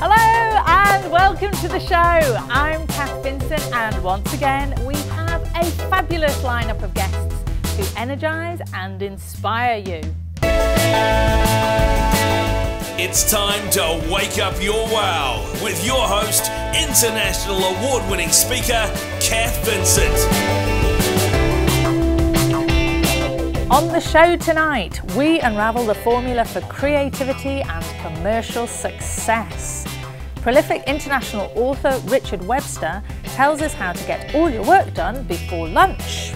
Hello and welcome to the show. I'm Cath Vincent and once again we have a fabulous lineup of guests to energise and inspire you. It's time to wake up your wow with your host, international award-winning speaker, Cath Vincent. On the show tonight, we unravel the formula for creativity and commercial success. Prolific international author Richard Webster tells us how to get all your work done before lunch.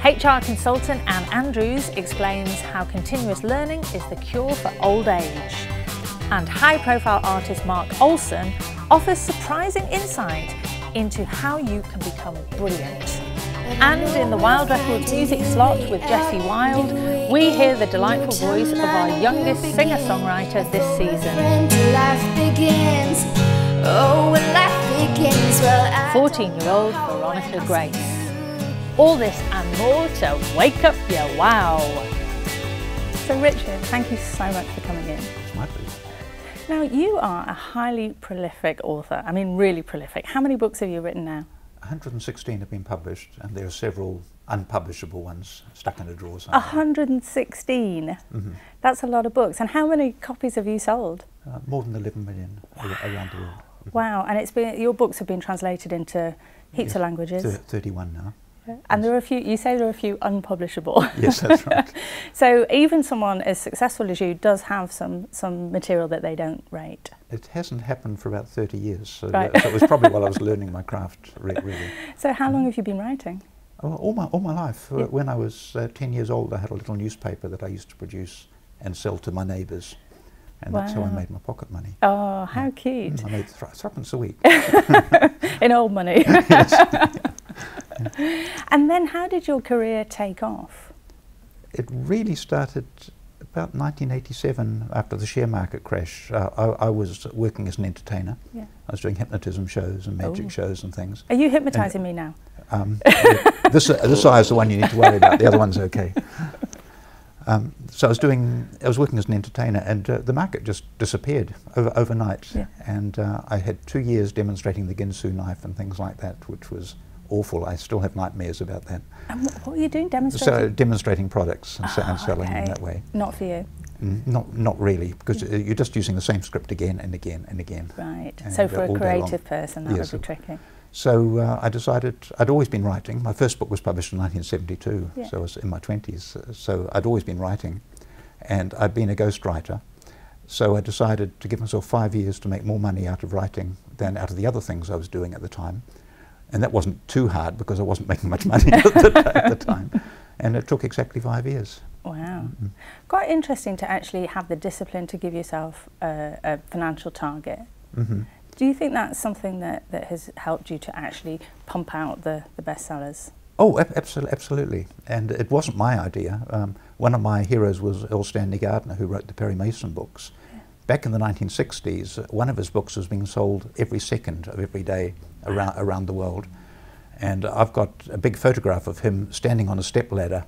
HR consultant Anne Andrews explains how continuous learning is the cure for old age. And high-profile artist Mark Olsen offers surprising insight into how you can become brilliant. And in the Wilde Records music slot with Jessie Wilde, we hear the delightful voice of our youngest singer-songwriter this season. 14-year-old Veronica Grace. All this and more to wake up your wow. So Richard, thank you so much for coming in. It's my pleasure. Now you are a highly prolific author, I mean really prolific. How many books have you written now? 116 have been published, and there are several unpublishable ones stuck in a drawer somewhere. 116? Mm-hmm. That's a lot of books. And how many copies have you sold? More than 11 million around the world. Wow, and it's been, your books have been translated into heaps of languages? 31 now. And there are a few, you say there are a few unpublishable. Yes, that's right. So even someone as successful as you does have some material that they don't rate. It hasn't happened for about 30 years, so, right. So it was probably while I was learning my craft, really. So how long have you been writing? All my life. Yeah. When I was 10 years old, I had a little newspaper that I used to produce and sell to my neighbours, and that's how I made my pocket money. Oh, how cute. I made threepence a week. In old money. Yes. And then how did your career take off? It really started about 1987 after the share market crash. I was working as an entertainer. Yeah. I was doing hypnotism shows and magic shows and things. Are you hypnotising me now? This eye is the one you need to worry about. The other one's okay. So I was working as an entertainer, and the market just disappeared overnight. Yeah. And I had 2 years demonstrating the Ginsu knife and things like that, which was awful. I still have nightmares about that. And what were you doing, demonstrating? So demonstrating products and selling in that way. Not for you? Not really, because you're just using the same script again and again and again. Right, so for a creative person that would be tricky. So I decided, I'd always been writing. My first book was published in 1972, so I was in my 20s. So I'd always been writing, and I'd been a ghostwriter. So I decided to give myself 5 years to make more money out of writing than out of the other things I was doing at the time. And that wasn't too hard because I wasn't making much money at the time. And it took exactly 5 years. Wow. Mm-hmm. Quite interesting to actually have the discipline to give yourself a financial target. Mm-hmm. Do you think that's something that has helped you to actually pump out the bestsellers? Oh, absolutely. And it wasn't my idea. One of my heroes was Earl Stanley Gardner, who wrote the Perry Mason books. Yeah. Back in the 1960s, one of his books was being sold every second of every day around the world. And I've got a big photograph of him standing on a stepladder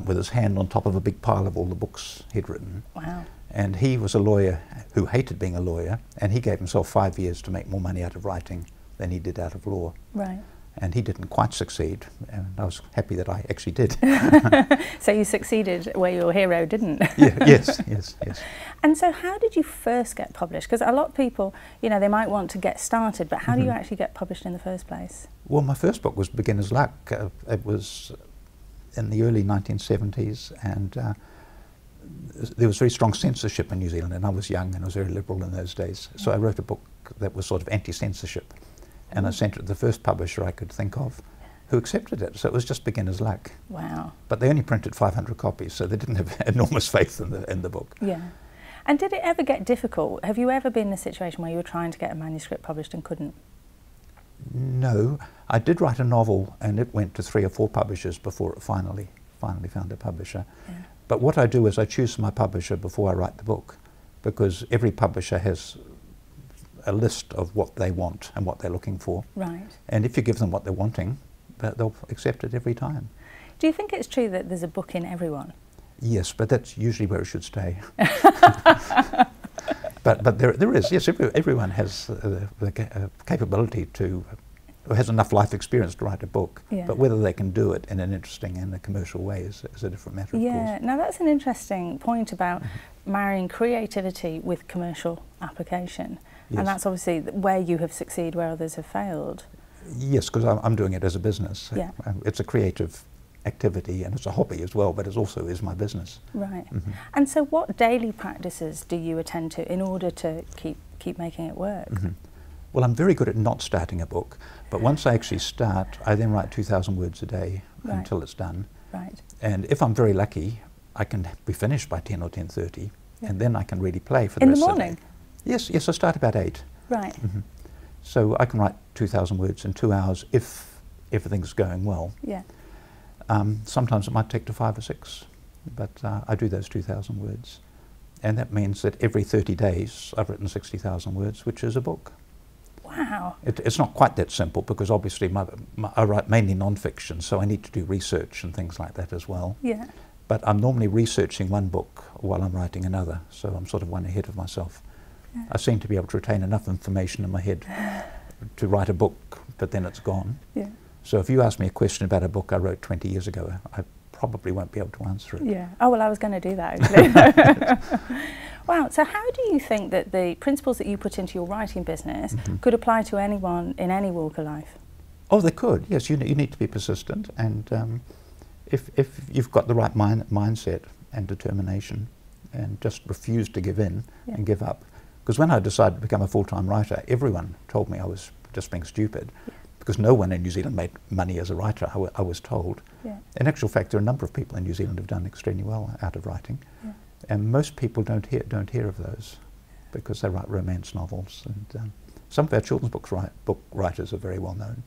with his hand on top of a big pile of all the books he'd written. Wow. And he was a lawyer who hated being a lawyer, and he gave himself 5 years to make more money out of writing than he did out of law. Right. And he didn't quite succeed, and I was happy that I actually did. So you succeeded where your hero didn't? Yeah, yes. And so how did you first get published? Because a lot of people, you know, they might want to get started, but how do you actually get published in the first place? Well, my first book was Beginner's Luck. It was in the early 1970s, and there was very strong censorship in New Zealand, and I was young and I was very liberal in those days. Yeah. So I wrote a book that was sort of anti-censorship. And I sent it to the first publisher I could think of, who accepted it. So it was just beginner's luck. Wow. But they only printed 500 copies, so they didn't have enormous faith in the book. Yeah. And did it ever get difficult? Have you ever been in a situation where you were trying to get a manuscript published and couldn't? No. I did write a novel, and it went to 3 or 4 publishers before it finally found a publisher. Yeah. But what I do is I choose my publisher before I write the book, because every publisher has a list of what they want and what they're looking for. Right. And if you give them what they're wanting, they'll accept it every time. Do you think it's true that there's a book in everyone? Yes, but that's usually where it should stay. but there is, yes, everyone has the capability to, or has enough life experience to write a book, but whether they can do it in an interesting and a commercial way is a different matter, of course. Yeah, now that's an interesting point about marrying creativity with commercial application. And that's obviously where you have succeeded, where others have failed. Yes, because I'm doing it as a business. Yeah. It's a creative activity and it's a hobby as well, but it also is my business. Right. And so what daily practices do you attend to in order to keep making it work? Well, I'm very good at not starting a book, but once I actually start, I then write 2,000 words a day until it's done. Right. And if I'm very lucky, I can be finished by 10 or 10:30, and then I can really play for the rest of the day. In the morning? Yes, I start about 8. Right. So I can write 2,000 words in 2 hours if everything's going well. Yeah. Sometimes it might take to 5 or 6, but I do those 2,000 words. And that means that every 30 days I've written 60,000 words, which is a book. Wow. It's not quite that simple, because obviously I write mainly non-fiction, so I need to do research and things like that as well. Yeah. But I'm normally researching one book while I'm writing another, so I'm sort of one ahead of myself. Yeah. I seem to be able to retain enough information in my head to write a book, but then it's gone. Yeah. So if you ask me a question about a book I wrote 20 years ago, I probably won't be able to answer it. Yeah. Oh, well, I was going to do that, actually. Wow. So how do you think that the principles that you put into your writing business could apply to anyone in any walk of life? Oh, they could. Yes, you need to be persistent, and if you've got the right mindset and determination, and just refuse to give in and give up. Because when I decided to become a full-time writer, everyone told me I was just being stupid, because no one in New Zealand made money as a writer, I was told. Yeah. In actual fact, there are a number of people in New Zealand who've done extremely well out of writing, and most people don't hear of those, because they write romance novels, and some of our children's book writers are very well known,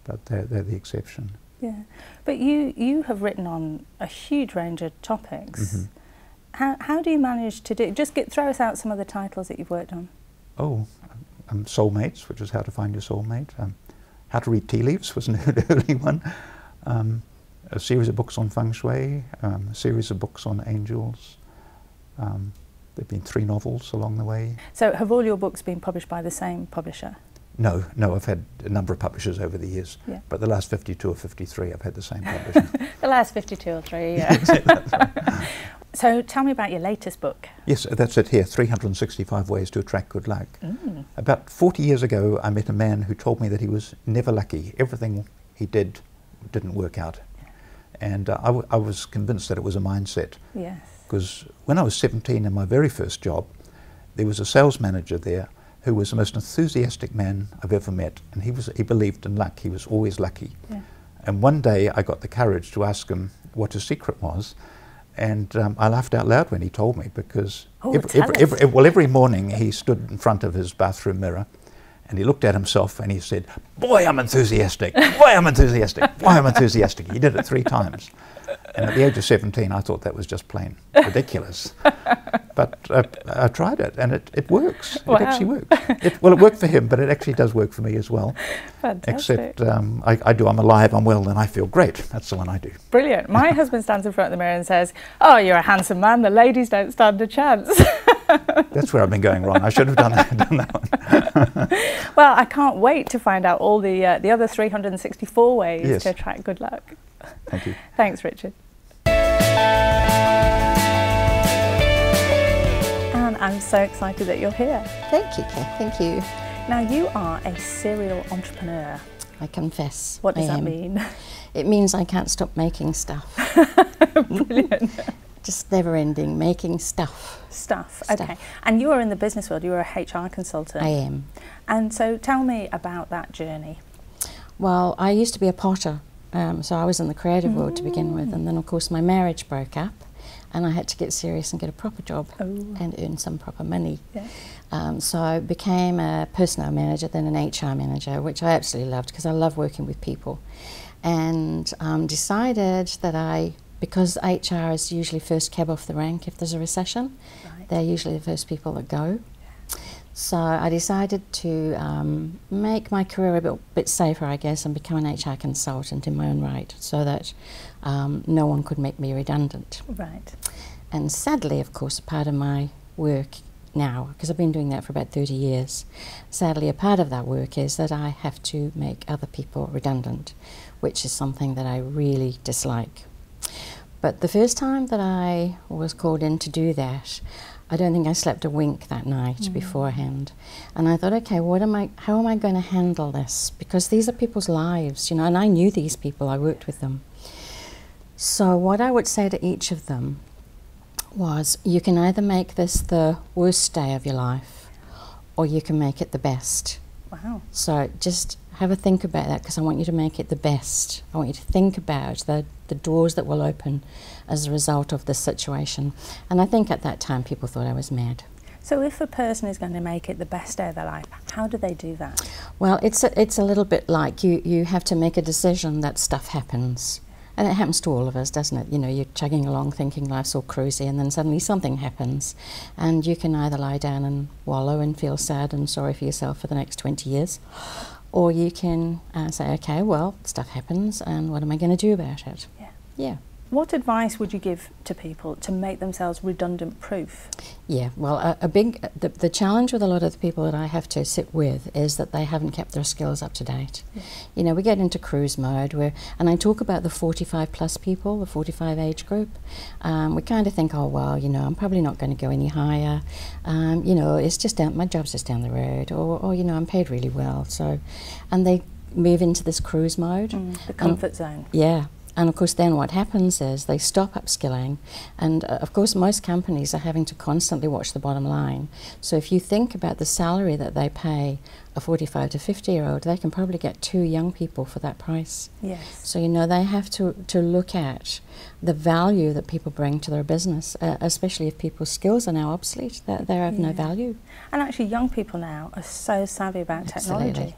but they're the exception. Yeah, but you have written on a huge range of topics. How do you manage to do? Throw us out some of the titles that you've worked on. Oh, Soulmates, which is how to find your soulmate. How to read tea leaves was an early one. A series of books on feng shui. A series of books on angels. There've been 3 novels along the way. So have all your books been published by the same publisher? No, I've had a number of publishers over the years, but the last 52 or 53 I've had the same publisher. The last 52 or 3, yeah. So tell me about your latest book. Yes, that's it here, 365 Ways to Attract Good Luck. About 40 years ago, I met a man who told me that he was never lucky. Everything he did didn't work out. And I was convinced that it was a mindset. Yes. Because when I was 17 in my very first job, there was a sales manager there who was the most enthusiastic man I've ever met, and he believed in luck. He was always lucky. Yeah. And one day I got the courage to ask him what his secret was, and I laughed out loud when he told me, because every morning he stood in front of his bathroom mirror and he looked at himself and he said, "Boy, I'm enthusiastic, boy, I'm enthusiastic, boy, I'm enthusiastic." He did it 3 times. And at the age of 17, I thought that was just plain ridiculous. But I tried it, and it works. Wow. It actually works. It worked for him, but it actually does work for me as well. Fantastic. Except I'm alive, I'm well, and I feel great. That's the one I do. Brilliant. My husband stands in front of the mirror and says, "Oh, you're a handsome man. The ladies don't stand a chance." That's where I've been going wrong. I should have done that one. Well, I can't wait to find out all the other 364 ways to attract good luck. Thank you. Thanks, Richard. And I'm so excited that you're here. Thank you, Kath. Thank you. Now, you are a serial entrepreneur. I confess. What does that mean? It means I can't stop making stuff. Brilliant. Just never ending, making stuff. Stuff, okay. And you are in the business world, you are a HR consultant. I am. And so tell me about that journey. Well, I used to be a potter, so I was in the creative world to begin with, and then of course my marriage broke up and I had to get serious and get a proper job and earn some proper money. Yeah. So I became a personnel manager, then an HR manager, which I absolutely loved because I love working with people. And decided that because HR is usually first cab off the rank if there's a recession, they're usually the first people that go. So I decided to make my career a bit safer, I guess, and become an HR consultant in my own right, so that no one could make me redundant. Right. And sadly, of course, a part of my work now, because I've been doing that for about 30 years. Sadly, a part of that work is that I have to make other people redundant, which is something that I really dislike. But the first time that I was called in to do that, I don't think I slept a wink that night beforehand. And I thought, okay, how am I going to handle this? Because these are people's lives, you know, and I knew these people, I worked with them. So what I would say to each of them was, you can either make this the worst day of your life, or you can make it the best. Wow. So just have a think about that, because I want you to make it the best. I want you to think about the doors that will open as a result of this situation. And I think at that time people thought I was mad. So if a person is going to make it the best day of their life, how do they do that? Well, it's a little bit like you have to make a decision that stuff happens. And it happens to all of us, doesn't it? You know, you're chugging along thinking life's all cruisy, and then suddenly something happens. And you can either lie down and wallow and feel sad and sorry for yourself for the next 20 years, or you can say, okay, well, stuff happens, and what am I going to do about it? Yeah. Yeah. What advice would you give to people to make themselves redundant proof? Yeah, well, the challenge with a lot of the people that I have to sit with is that they haven't kept their skills up to date. Yeah. You know, we get into cruise mode and I talk about the 45 plus people, the 45 age group. We kind of think, oh, well, you know, I'm probably not going to go any higher. You know, it's just my job's just down the road, or you know, I'm paid really well. So, and they move into this cruise mode. The comfort zone. Yeah. And of course then what happens is they stop upskilling, and of course most companies are having to constantly watch the bottom line. So if you think about the salary that they pay a 45 to 50-year-old, they can probably get 2 young people for that price. Yes. So you know, they have to look at the value that people bring to their business, especially if people's skills are now obsolete, that they have no value. And actually young people now are so savvy about technology. Absolutely.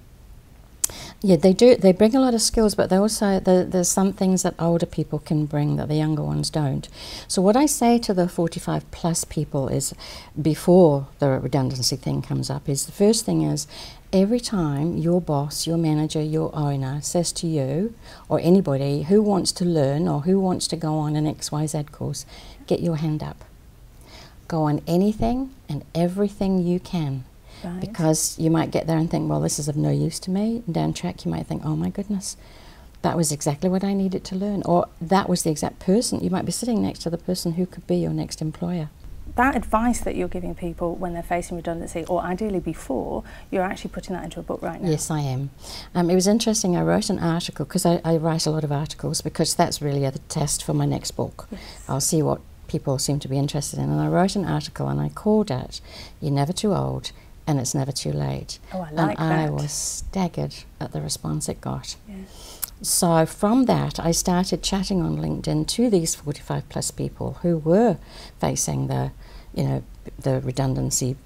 Yeah, they do. They bring a lot of skills, but they also there's some things that older people can bring that the younger ones don't. So what I say to the 45 plus people is, before the redundancy thing comes up, is the first thing is, every time your boss, your manager, your owner says to you, or anybody who wants to learn or who wants to go on an XYZ course, get your hand up. Go on anything and everything you can. Right. Because you might get there and think, well, this is of no use to me. And down track you might think, oh my goodness, that was exactly what I needed to learn. Or that was the exact person. You might be sitting next to the person who could be your next employer. That advice that you're giving people when they're facing redundancy, or ideally before, you're actually putting that into a book right now. Yes, I am. It was interesting, I wrote an article, because I write a lot of articles, because that's really the test for my next book. Yes. I'll see what people seem to be interested in. And I wrote an article and I called it, You're Never Too Old, and It's Never Too Late. Oh, I like that. And I was staggered at the response it got. Yeah. So from that, I started chatting on LinkedIn to these 45 plus people who were facing the redundancy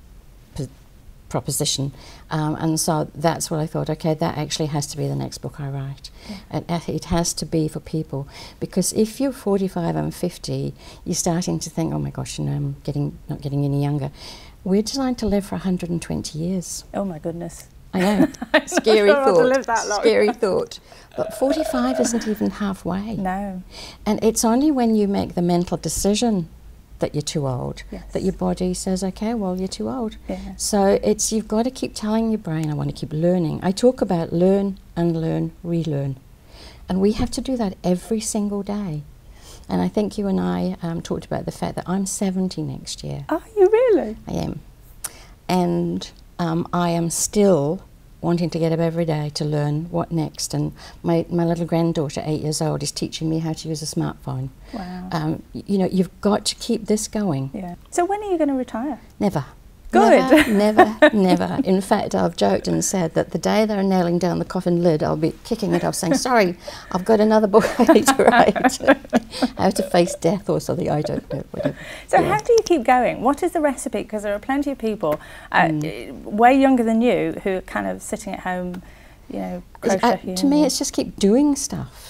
proposition. And so that's what I thought, okay, that actually has to be the next book I write. Yeah. It has to be for people, because if you're 45 and 50, you're starting to think, oh my gosh, you know, I'm not getting any younger. We're designed to live for 120 years. Oh my goodness. I know. Scary thought. To live that long. Scary thought. But 45 isn't even halfway. No. And it's only when you make the mental decision that you're too old, that your body says, okay, well, you're too old. Yeah. So you've got to keep telling your brain, I want to keep learning. I talk about learn, unlearn, relearn. And we have to do that every single day. And I think you and I talked about the fact that I'm 70 next year. Are you really? I am. And I am still wanting to get up every day to learn what next. And my little granddaughter, 8 years old, is teaching me how to use a smartphone. Wow. You know, you've got to keep this going. Yeah. So when are you going to retire? Never. Good. Never, never. In fact, I've joked and said that the day they're nailing down the coffin lid, I'll be kicking it off saying, sorry, I've got another book I need to write. How to face death or something, I don't know. Whatever. So how do you keep going? What is the recipe? Because there are plenty of people way younger than you who are kind of sitting at home, you know, crocheting. To me, it's just keep doing stuff.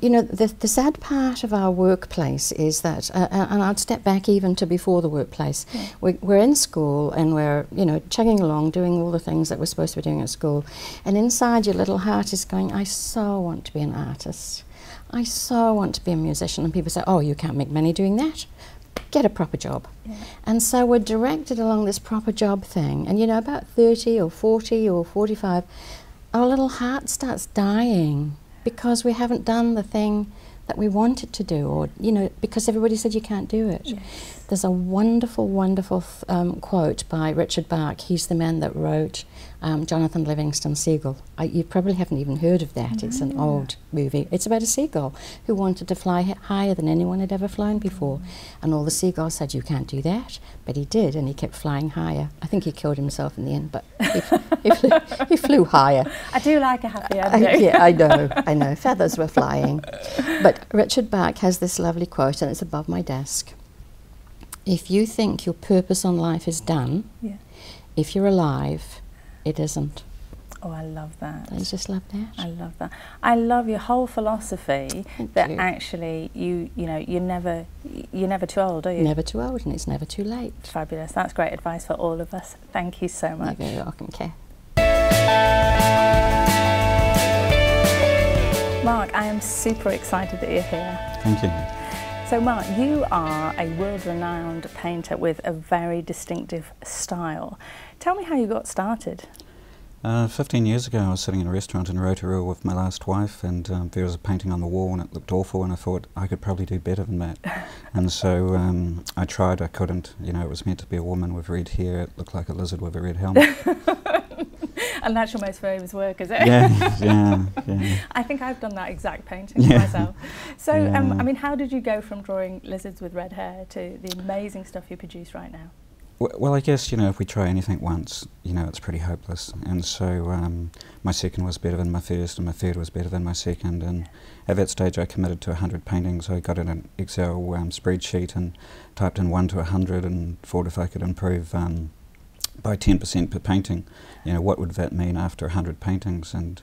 You know, the sad part of our workplace is that, and I'd step back even to before the workplace, we're in school and we're, you know, chugging along, doing all the things that we're supposed to be doing at school, and inside your little heart is going, I so want to be an artist. I so want to be a musician. And people say, oh, you can't make money doing that. get a proper job. Yeah. And so we're directed along this proper job thing, and you know, about 30 or 40 or 45, our little heart starts dying because we haven't done the thing that we wanted to do, or, you know, because everybody said you can't do it. Yes. There's a wonderful, wonderful quote by Richard Bach. He's the man that wrote Jonathan Livingston Seagull. You probably haven't even heard of that. It's an old movie. It's about a seagull who wanted to fly higher than anyone had ever flown before. And all the seagulls said, you can't do that. But he did, and he kept flying higher. I think he killed himself in the end, but he flew higher. I do like a happy ending. Yeah, I know. Feathers were flying. But Richard Bach has this lovely quote, and it's above my desk. If you think your purpose on life is done, if you're alive, it isn't. Oh, I love that. I just love that. I love that. I love your whole philosophy. Thank that you. Actually you know you're never too old, are you? Never too old, and it's never too late. Fabulous. That's great advice for all of us. Thank you so much. You're very welcome, Cath. Mark, I am super excited that you're here. Thank you. So Mark, you are a world-renowned painter with a very distinctive style. Tell me how you got started. 15 years ago I was sitting in a restaurant in Rotorua with my last wife, and there was a painting on the wall and it looked awful, and I thought I could probably do better than that. And so I tried, I couldn't. You know, it was meant to be a woman with red hair, it looked like a lizard with a red helmet. And that's your most famous work, is it? Yeah. I think I've done that exact painting myself. So, I mean, how did you go from drawing lizards with red hair to the amazing stuff you produce right now? Well, I guess, you know, if we try anything once, you know, it's pretty hopeless. And so my second was better than my first, and my third was better than my second. And at that stage I committed to 100 paintings. I got in an Excel spreadsheet and typed in 1 to 100 and thought if I could improve by 10% per painting, you know, what would that mean after 100 paintings? And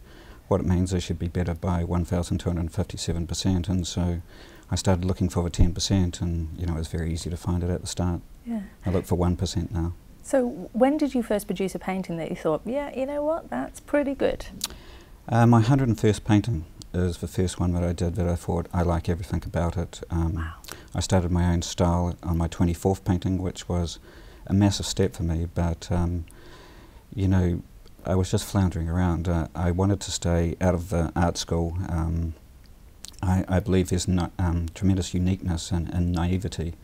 what it means, I should be better by 1,257%. And so I started looking for the 10%, and, you know, it was very easy to find it at the start. Yeah. I look for 1% now. So when did you first produce a painting that you thought, yeah, you know what, that's pretty good? My 101st painting is the first one that I did that I thought I like everything about it. Wow. I started my own style on my 24th painting, which was a massive step for me, but you know, I was just floundering around. I wanted to stay out of the art school. I believe there's tremendous uniqueness and naivety,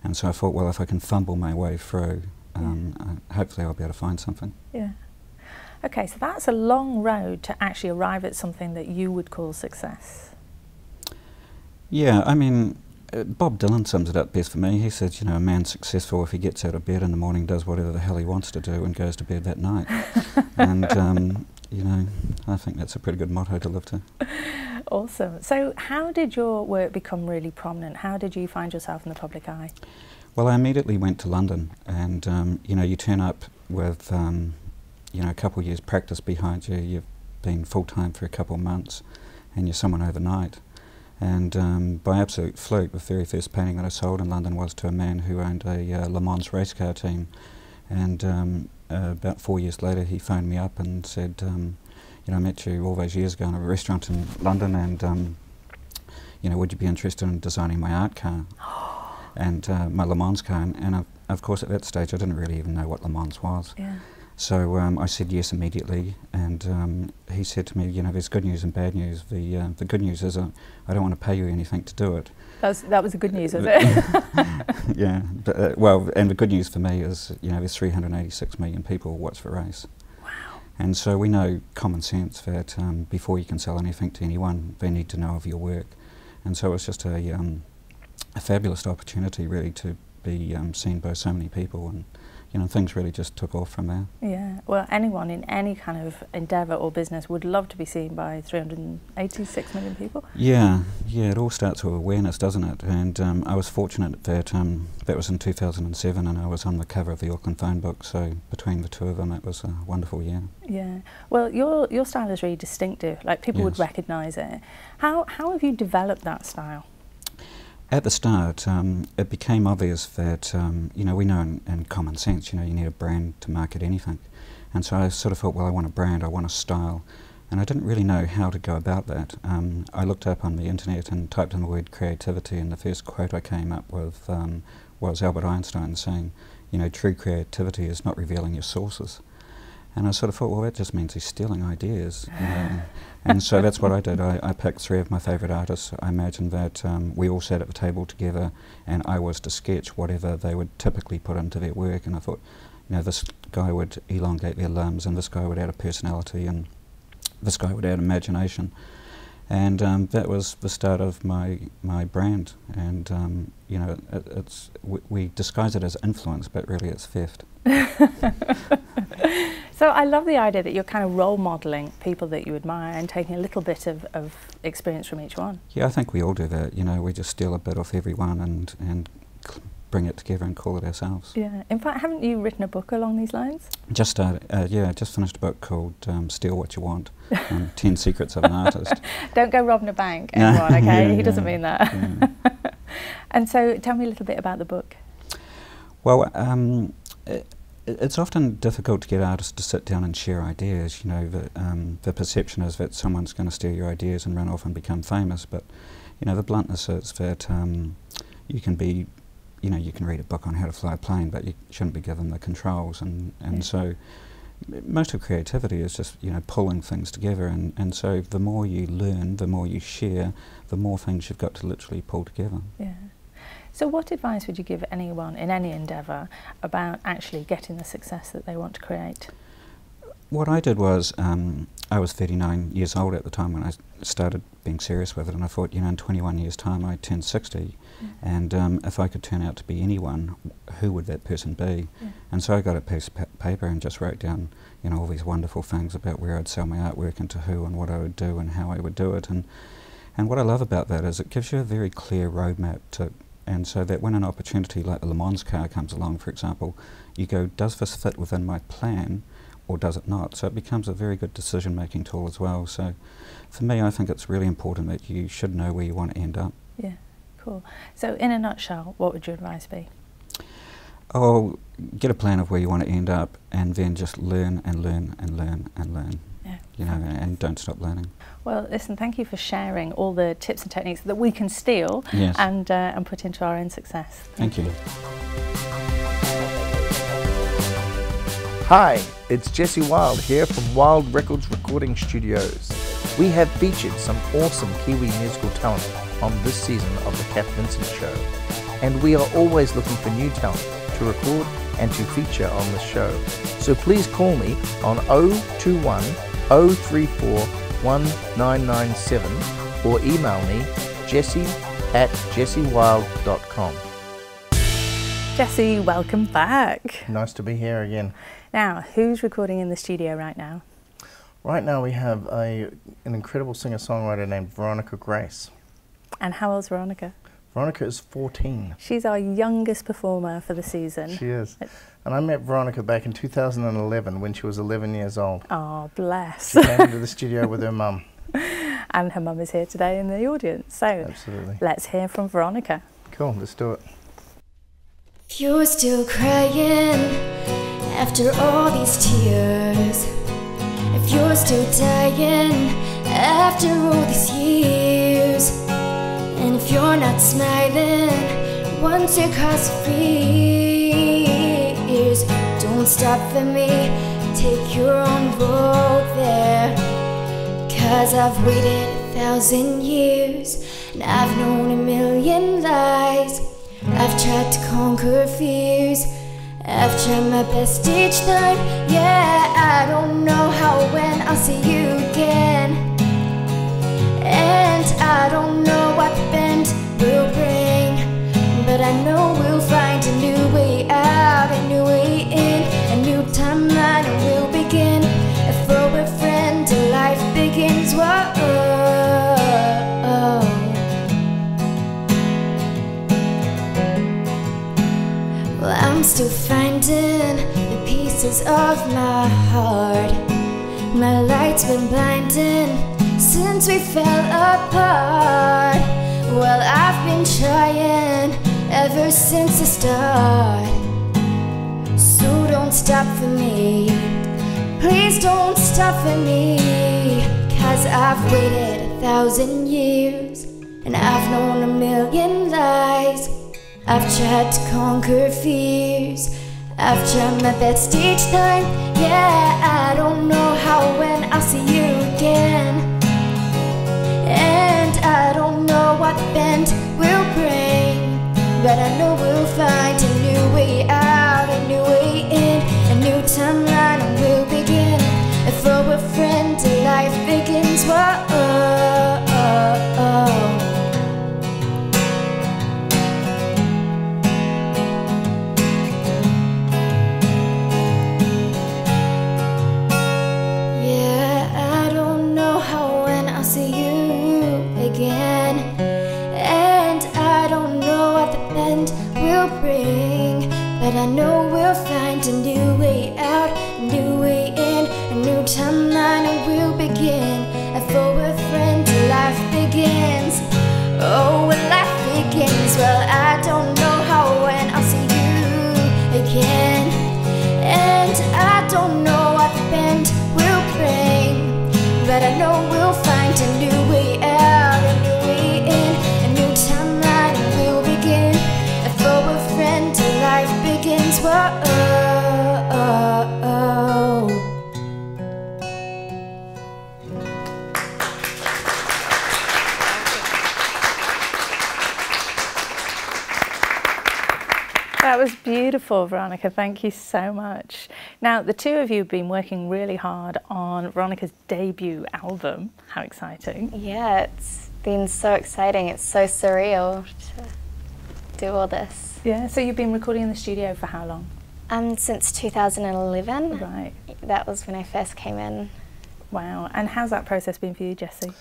and so I thought, well, if I can fumble my way through, hopefully I'll be able to find something. Yeah. Okay, so that's a long road to actually arrive at something that you would call success. Yeah, I mean, Bob Dylan sums it up best for me. He says, you know, a man's successful if he gets out of bed in the morning, does whatever the hell he wants to do, and goes to bed that night. And, you know, I think that's a pretty good motto to live to. Awesome. So how did your work become really prominent? How did you find yourself in the public eye? Well, I immediately went to London, and, you know, you turn up with, you know, a couple of years practice behind you. You've been full-time for a couple of months, and you're someone overnight. And by absolute fluke, the very first painting that I sold in London was to a man who owned a Le Mans race car team. And about 4 years later, he phoned me up and said, you know, I met you all those years ago in a restaurant in London, and, you know, would you be interested in designing my art car? And my Le Mans car. And of course, at that stage, I didn't really even know what Le Mans was. Yeah. So I said yes immediately, and he said to me, you know, there's good news and bad news. The good news is I don't want to pay you anything to do it. That was the good news, was it? Yeah, but, well, and the good news for me is, you know, there's 386 million people who watch the race. Wow. And so we know common sense that before you can sell anything to anyone, they need to know of your work. And so it's just a fabulous opportunity, really, to be seen by so many people, and, you know, things really just took off from there. Yeah, well, anyone in any kind of endeavour or business would love to be seen by 386 million people. Yeah, it all starts with awareness, doesn't it? And I was fortunate that that was in 2007, and I was on the cover of the Auckland phone book, so between the two of them it was a wonderful year. Yeah. Well, your style is really distinctive, like people would recognise it. How have you developed that style? At the start, it became obvious that, you know, we know in common sense, you know, you need a brand to market anything. And so I sort of thought, well, I want a brand, I want a style. And I didn't really know how to go about that. I looked up on the internet and typed in the word creativity, and the first quote I came up with was Albert Einstein saying, you know, true creativity is not revealing your sources. And I sort of thought, well, that just means he's stealing ideas. You know? And so that's what I did. I picked 3 of my favourite artists. I imagined that we all sat at the table together and I was to sketch whatever they would typically put into their work. And I thought, you know, this guy would elongate their limbs, and this guy would add a personality, and this guy would add imagination. And that was the start of my brand. And, you know, we disguise it as influence, but really it's theft. So I love the idea that you're kind of role modelling people that you admire and taking a little bit of experience from each one. Yeah, I think we all do that. You know, we just steal a bit off everyone and bring it together and call it ourselves. Yeah. In fact, haven't you written a book along these lines? Just started. Yeah, just finished a book called Steal What You Want, 10 Secrets of an Artist. Don't go robbing a bank, everyone, okay? Yeah, he doesn't mean that. Yeah. And so tell me a little bit about the book. Well, it's often difficult to get artists to sit down and share ideas. You know, the perception is that someone's going to steal your ideas and run off and become famous, but, you know, the bluntness is that you can be, you know, you can read a book on how to fly a plane, but you shouldn't be given the controls, and Yeah. so most of creativity is just, you know, pulling things together, and so the more you learn, the more you share, the more things you've got to literally pull together. Yeah. So what advice would you give anyone in any endeavour about actually getting the success that they want to create? What I did was, I was 39 years old at the time when I started being serious with it, and I thought, you know, in 21 years' time I turned 60, and if I could turn out to be anyone, who would that person be? Yeah. And so I got a piece of paper and just wrote down, you know, all these wonderful things about where I'd sell my artwork and to who and what I would do and how I would do it. And what I love about that is it gives you a very clear roadmap to, and so that when an opportunity like the Le Mans car comes along, for example, you go, does this fit within my plan or does it not? So it becomes a very good decision-making tool as well. So for me, I think it's really important that you should know where you want to end up. Yeah, cool. So in a nutshell, what would your advice be? Oh, get a plan of where you want to end up, and then just learn and learn and learn and learn. Yeah. You know, and don't stop learning. Well, listen, thank you for sharing all the tips and techniques that we can steal Yes. and put into our own success. Thank you. Hi, it's Jesse Wilde here from Wilde Records Recording Studios. We have featured some awesome Kiwi musical talent on this season of the Cath Vincent Show, and we are always looking for new talent to record and to feature on the show. So please call me on 021 034 1997 or email me jesse@jessewilde.com. Jesse, welcome back. Nice to be here again. Now, who's recording in the studio right now? Right now we have an incredible singer-songwriter named Veronica Grace. And how old's Veronica? Veronica is 14. She's our youngest performer for the season. She is. And I met Veronica back in 2011 when she was 11 years old. Oh, bless. She came into the studio with her mum. And her mum is here today in the audience. So Absolutely. let's hear from Veronica. Cool, let's do it. If you're still crying after all these tears, if you're still dying after all these years, and if you're not smiling once you cross fears, don't stop for me, take your own road there. 'Cause I've waited 1,000 years, and I've known a million lies. I've tried to conquer fears, I've tried my best each time. Yeah, I don't know how or when I'll see you again, and I don't know what the bend will bring, but I know we'll find a new way out, a new way in, a new timeline, and we'll begin. If we're a friend, life begins. Whoa. Well, I'm still finding the pieces of my heart. My light's been blinding since we fell apart. Well, I've been trying ever since the start. So don't stop for me, please don't stop for me. 'Cause I've waited 1,000 years, and I've known a million lies. I've tried to conquer fears, I've tried my best each time. Yeah, I don't know how when I'll see you again, and I don't know what the bend will bring, but I know we'll find a new way out, a new way in, a new timeline, and we'll begin. And for a friend, life begins. Whoa, but I know we'll find a new way out, a new way in, a new timeline, and we'll begin. And for a friend, life begins. Oh, when life begins, well, I don't know how when I'll see you again, and I don't know what the bend will bring, but I know we'll find a new way out, a new way in, a new timeline, and we'll begin. And for a friend, life begins. Whoa, That was beautiful, Veronica. Thank you so much. Now, the two of you have been working really hard on Veronica's debut album. How exciting. Yeah, it's been so exciting. It's so surreal to do all this. Yeah, so you've been recording in the studio for how long? Since 2011. Right. That was when I first came in. Wow. And how's that process been for you, Jesse?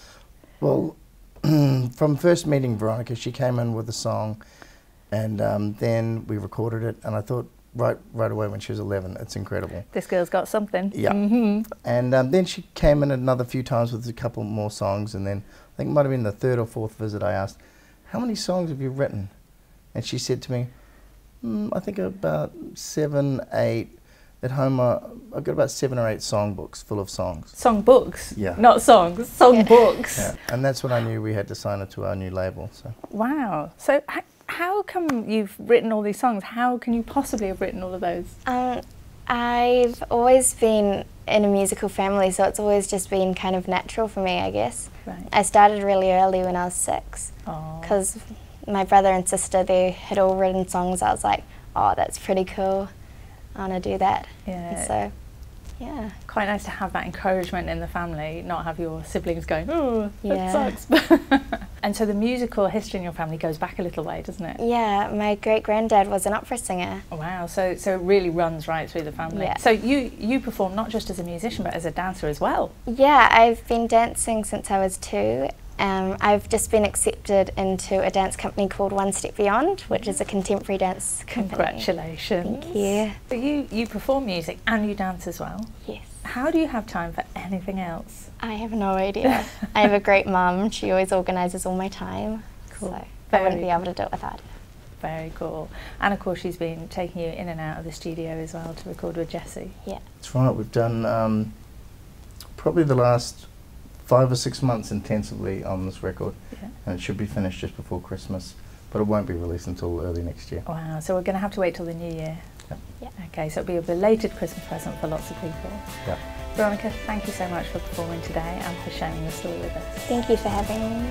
Well, from first meeting Veronica, she came in with a song, and then we recorded it, and I thought right away when she was 11, it's incredible. This girl's got something. Yeah. Mm-hmm. And then she came in another few times with a couple more songs, and then I think it might have been the third or fourth visit I asked, how many songs have you written? And she said to me, I think about 7, 8. At home, I've got about 7 or 8 songbooks full of songs. Songbooks? Yeah. Not songs, songbooks. Yeah. And that's when I knew we had to sign her to our new label. So. Wow. So how come you've written all these songs? How can you possibly have written all of those? I've always been in a musical family, so it's always just been kind of natural for me, I guess. Right. I started really early when I was 6, because my brother and sister, they had all written songs. I was like, oh, that's pretty cool. I want to do that. Yeah. And so, yeah. Quite nice to have that encouragement in the family, not have your siblings going, oh, Yeah. that sucks. And so the musical history in your family goes back a little way, doesn't it? Yeah, my great-granddad was an opera singer. Wow, so it really runs right through the family. Yeah. So you perform not just as a musician, but as a dancer as well. Yeah, I've been dancing since I was 2. I've just been accepted into a dance company called One Step Beyond, which is a contemporary dance company. Congratulations. Thank you. So you perform music and you dance as well? Yes. How do you have time for anything else? I have no idea. I have a great mum. She always organises all my time. Cool. So I wouldn't be able to do it without her. Very cool. And of course she's been taking you in and out of the studio as well to record with Jesse. Yeah. That's right. We've done probably the last 5 or 6 months intensively on this record, and it should be finished just before Christmas, but it won't be released until early next year. Wow, so we're going to have to wait till the new year. Yeah. Okay, so it'll be a belated Christmas present for lots of people. Yeah. Veronica, thank you so much for performing today and for sharing your story with us. Thank you for having me.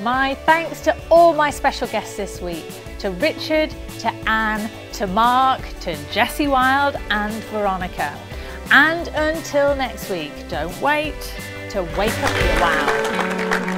My thanks to all my special guests this week, to Richard, to Anne, to Mark, to Jesse Wilde and Veronica. And until next week, don't wait to wake up your wow.